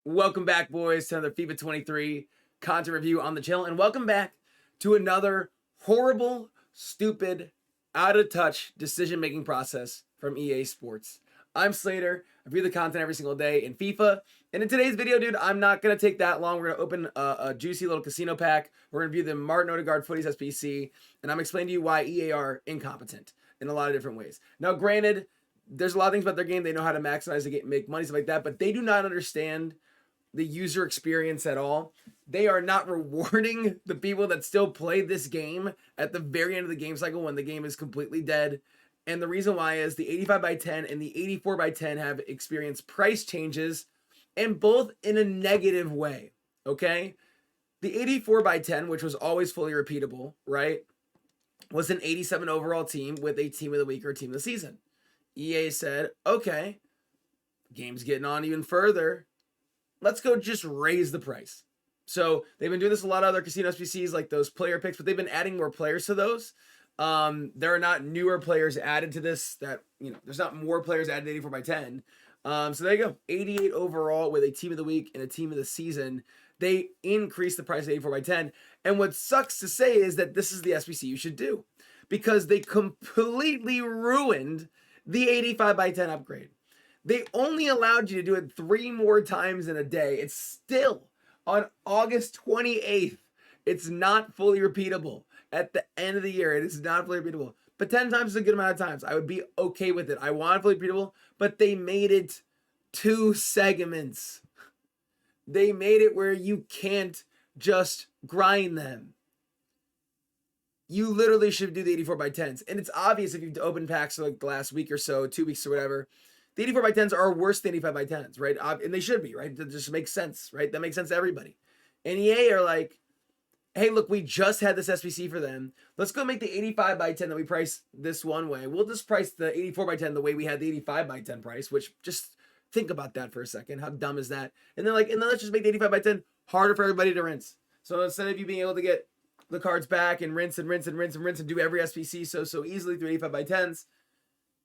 Welcome back, boys, to another FIFA 23 content review on the channel, and welcome back to another horrible, stupid, out-of-touch decision-making process from EA Sports. I'm Slater. I review the content every single day in FIFA, and in today's video, dude, I'm not going to take that long. We're going to open a juicy little casino pack. We're going to review the Martin Odegaard FUTTIES SBC, and I'm explaining to you why EA are incompetent in a lot of different ways. Now, granted, there's a lot of things about their game. They know how to maximize the game, make money, stuff like that, but they do not understand the user experience at all. They are not rewarding the people that still play this game at the very end of the game cycle when the game is completely dead. And the reason why is the 85 by 10 and the 84 by 10 have experienced price changes, and both in a negative way. Okay, the 84 by 10, which was always fully repeatable, right, was an 87 overall team with a team of the week or team of the season. EA said, okay, game's getting on even further, let's go just raise the price. So they've been doing this a lot of other casino SBCs, like those player picks, but they've been adding more players to those. There are not newer players added to this that, there's not more players added to 84 by 10. So there you go. 88 overall with a team of the week and a team of the season. They increased the price of 84 by 10. And what sucks to say is that this is the SBC you should do, because they completely ruined the 85 by 10 upgrade. They only allowed you to do it 3 more times in a day. It's still on August 28th. It's not fully repeatable. At the end of the year, it is not fully repeatable. But 10 times is a good amount of times. I would be okay with it. I want it fully repeatable, but they made it 2 segments. They made it where you can't just grind them. You literally should do the 84 by 10s. And it's obvious if you've opened packs for like the last week or so, 2 weeks or whatever. The 84 by 10s are worse than 85 by 10s, right? And they should be, right? That just makes sense, right? That makes sense to everybody. And EA are like, hey, look, we just had this SBC for them. Let's go make the 85 by 10 that we price this one way. We'll just price the 84 by 10 the way we had the 85 by 10 price, which just think about that for a second. How dumb is that? And then let's just make the 85 by 10 harder for everybody to rinse. So instead of you being able to get the cards back and rinse and rinse and rinse and rinse and do every SBC so easily through 85 by 10s,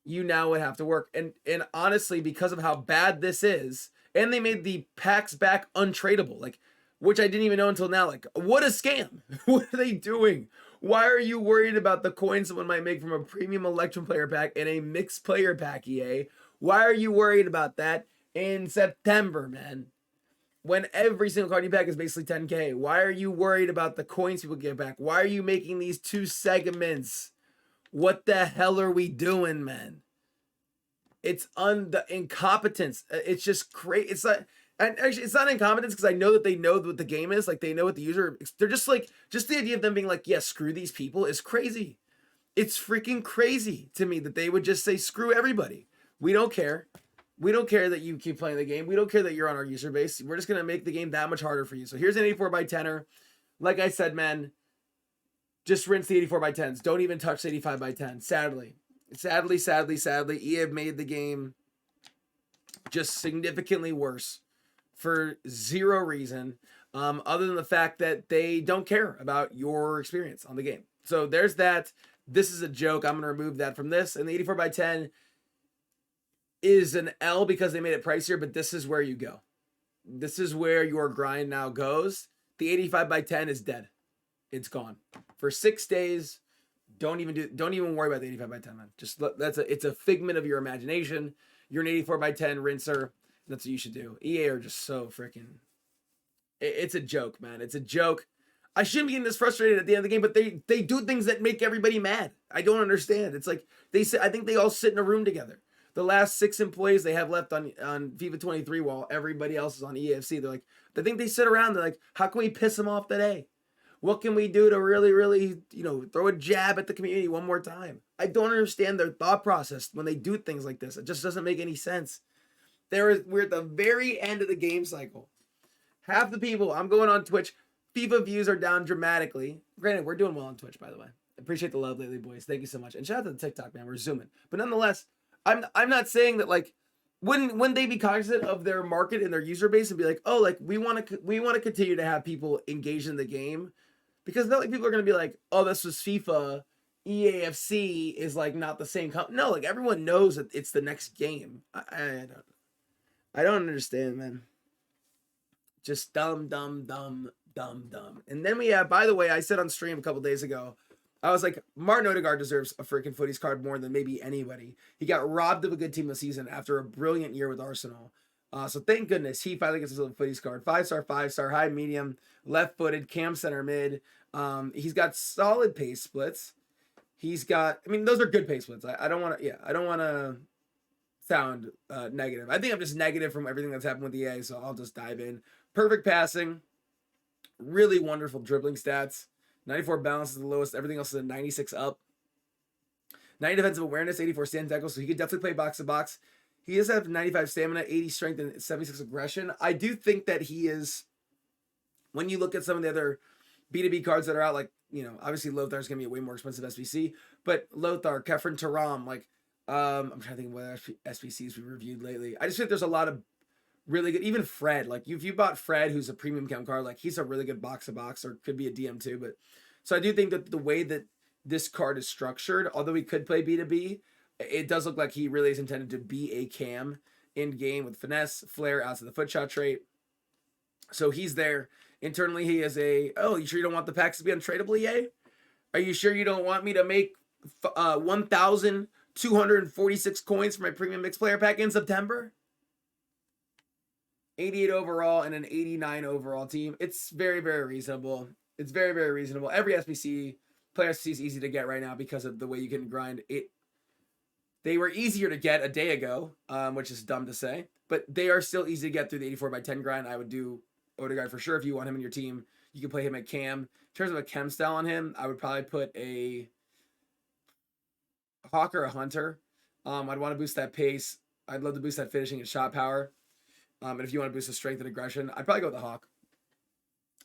you now would have to work. And honestly, because of how bad this is, and they made the packs back untradeable, like, which I didn't even know until now. Like, what a scam. What are they doing? Why are you worried about the coins someone might make from a premium Electrum player pack and a mixed player pack, EA? Why are you worried about that in September, man? When every single card you pack is basically 10K. Why are you worried about the coins people get back? Why are you making these 2 segments? What the hell are we doing, man? It's the incompetence. It's just crazy. It's like, and actually, it's not incompetence because I know that they know what the game is. Like, they know what the user. They're just like, just the idea of them being like, yeah, screw these people is crazy. It's freaking crazy to me that they would just say, screw everybody. We don't care. We don't care that you keep playing the game. We don't care that you're on our user base. We're just gonna make the game that much harder for you. So here's an 84 by 10er. Like I said, man, just rinse the 84 by 10s. Don't even touch the 85 by 10. Sadly, EA have made the game just significantly worse for zero reason, other than the fact that they don't care about your experience on the game. So there's that. This is a joke. I'm going to remove that from this. And the 84 by 10 is an L because they made it pricier, but this is where you go. This is where your grind now goes. The 85 by 10 is dead. It's gone for 6 days. Don't even worry about the 85 by 10, man. Just it's a figment of your imagination. You're an 84 by 10 rinser. That's what you should do. EA are just so freaking. It's a joke, man. It's a joke. I shouldn't be getting this frustrated at the end of the game, but they do things that make everybody mad. I don't understand. It's like I think they all sit in a room together. The last 6 employees they have left on FIFA 23 while everybody else is on EFC. They're like, I think they sit around. They're like, how can we piss them off today? What can we do to really, throw a jab at the community one more time? I don't understand their thought process when they do things like this. It just doesn't make any sense. We're at the very end of the game cycle. Half the people, I'm going on Twitch, FIFA views are down dramatically. Granted, we're doing well on Twitch, by the way. Appreciate the love lately, boys. Thank you so much. And shout out to the TikTok, man. We're zooming. But nonetheless, I'm not saying that, like, when they be cognizant of their market and their user base and be like, oh, like, we want to continue to have people engaged in the game, because not like people are going to be like, oh, this was FIFA, EAFC is like not the same no, like, everyone knows that it's the next game. I don't understand, man. Just dumb, dumb, dumb, dumb, dumb. And then we have, by the way, I said on stream a couple days ago, I was like, Martin Odegaard deserves a freaking footies card more than maybe anybody. He got robbed of a good team this season after a brilliant year with Arsenal. So thank goodness he finally gets his little footies card. 5-star, 5-star, high, medium, left-footed, cam center mid. He's got solid pace splits. He's got, I mean, those are good pace splits. I don't want to sound negative. I think I'm just negative from everything that's happened with EA, so I'll just dive in. Perfect passing, really wonderful dribbling stats. 94 balance is the lowest. Everything else is a 96 up. 90 defensive awareness, 84 stand tackles, so he could definitely play box to box. He does have 95 stamina, 80 strength, and 76 aggression. I do think that he is, when you look at some of the other B2B cards that are out, like, you know, obviously Lothar's going to be a way more expensive SBC, but Lothar, Kefren Turam, like, I'm trying to think of what SBCs we reviewed lately. I just think there's a lot of really good, even Fred, like if you bought Fred, who's a premium chem card, like he's a really good box to box, or could be a DM too. But so I do think that the way that this card is structured, although he could play B2B, it does look like he really is intended to be a cam in game with finesse, flair, out to the foot shot trait. So he's there. Internally, he is a, oh, you sure you don't want the packs to be untradeable, EA? Are you sure you don't want me to make 1,246 coins for my premium mixed player pack in September? 88 overall and an 89 overall team. It's very, very reasonable. It's very, very reasonable. Every SBC, player SBC is easy to get right now because of the way you can grind it. They were easier to get a day ago, which is dumb to say, but they are still easy to get through the 84/10 grind. I would do Odegaard for sure. If you want him in your team, you can play him at cam. In terms of a chem style on him, I would probably put a Hawk or a Hunter. I'd want to boost that pace. I'd love to boost that finishing and shot power. And if you want to boost the strength and aggression, I'd probably go with the Hawk.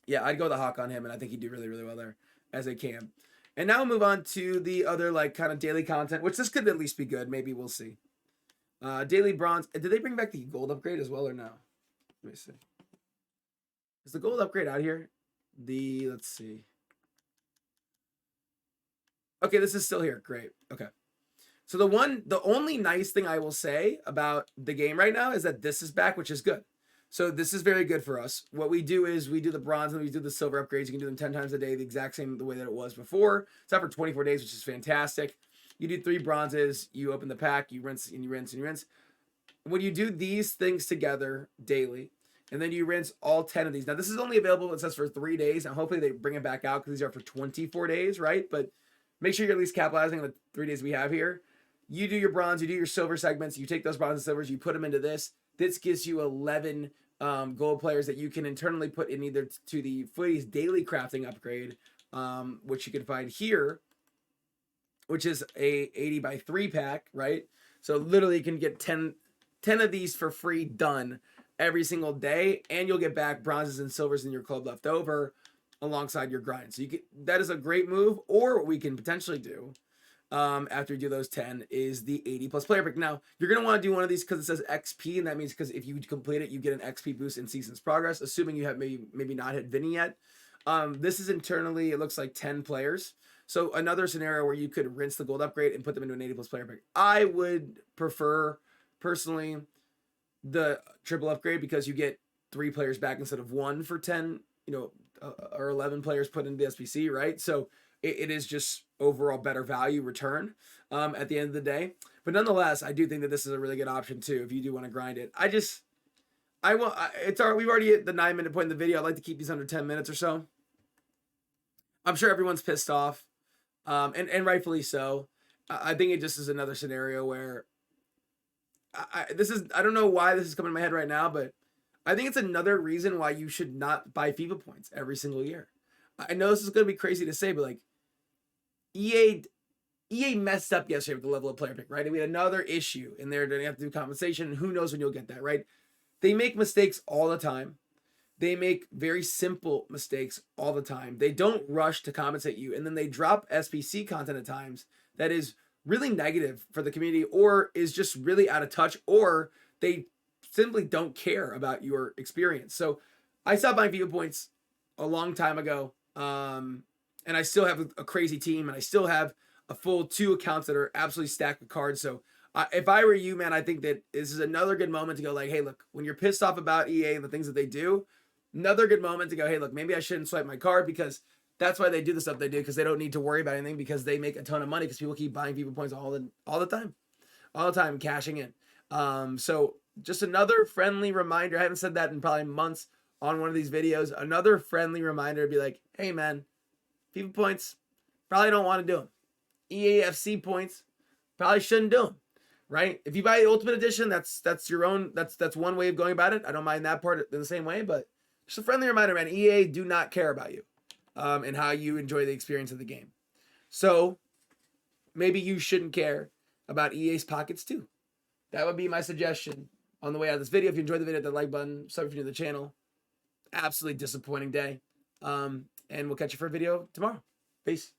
Yeah, I'd go with the Hawk on him, and I think he'd do really, really well there as a cam. And now we'll move on to the other like kind of daily content, which this could at least be good. Maybe we'll see. Daily bronze. Did they bring back the gold upgrade as well or no? Let me see. Is the gold upgrade out here? Let's see. Okay, this is still here. Great. Okay. So the only nice thing I will say about the game right now is that this is back, which is good. So this is very good for us. What we do is we do the bronze and we do the silver upgrades. You can do them 10 times a day, the exact same the way that it was before. It's out for 24 days, which is fantastic. You do 3 bronzes, you open the pack, you rinse and you rinse and you rinse. When you do these things together daily, and then you rinse all 10 of these. Now, this is only available, it says, for 3 days, and hopefully they bring it back out because these are for 24 days, right? But make sure you're at least capitalizing on the 3 days we have here. You do your bronze, you do your silver segments, you take those bronze and silvers, you put them into this. This gives you 11 gold players that you can internally put in either to the Footies daily crafting upgrade, which you can find here, which is a 80x3 pack, right? So literally you can get 10 of these for free done every single day, and you'll get back bronzes and silvers in your club left over alongside your grind. So that is a great move. Or what we can potentially do after you do those 10 is the 80+ player pick. Now, you're going to want to do one of these because it says XP, and that means because if you complete it, you get an XP boost in season's progress, assuming you have maybe not hit Vinny yet. This is internally, it looks like 10 players. So another scenario where you could rinse the gold upgrade and put them into an 80+ player pick. I would prefer, personally, the triple upgrade because you get 3 players back instead of 1 for 10, or 11 players put into the SBC, right? So it is just overall better value return at the end of the day. But nonetheless, I do think that this is a really good option too if you do want to grind it. We've already hit the 9-minute point in the video. I'd like to keep these under 10 minutes or so. I'm sure everyone's pissed off, and rightfully so. I think it just is another scenario where I don't know why this is coming to my head right now, but I think it's another reason why you should not buy FIFA points every single year. I know this is going to be crazy to say, but like EA messed up yesterday with the level of player pick, right? And we had another issue in there. They have to do compensation, and who knows when you'll get that, right? They make mistakes all the time. They make very simple mistakes all the time. They don't rush to compensate you, and then they drop SBC content at times that is really negative for the community, or is just really out of touch, or they simply don't care about your experience. So I stopped buying FIFA points a long time ago, and I still have a crazy team, and I still have a full 2 accounts that are absolutely stacked with cards. So if I were you, man, I think that this is another good moment to go like, hey, look, when you're pissed off about EA and the things that they do, Another good moment to go, hey, look, maybe I shouldn't swipe my card, because that's why they do the stuff they do, because they don't need to worry about anything, because they make a ton of money because people keep buying FIFA points all the time, cashing in. So just another friendly reminder. I haven't said that in probably months on one of these videos. Another friendly reminder to be like, hey man, FIFA points, probably don't want to do them. EAFC points, probably shouldn't do them, right? If you buy the Ultimate Edition, that's your own, that's one way of going about it. I don't mind that part in the same way, but just a friendly reminder, man, EA do not care about you and how you enjoy the experience of the game. So maybe you shouldn't care about EA's pockets too. That would be my suggestion on the way out of this video. If you enjoyed the video, hit that like button. Subscribe if you're new to the channel. Absolutely disappointing day. And we'll catch you for a video tomorrow. Peace.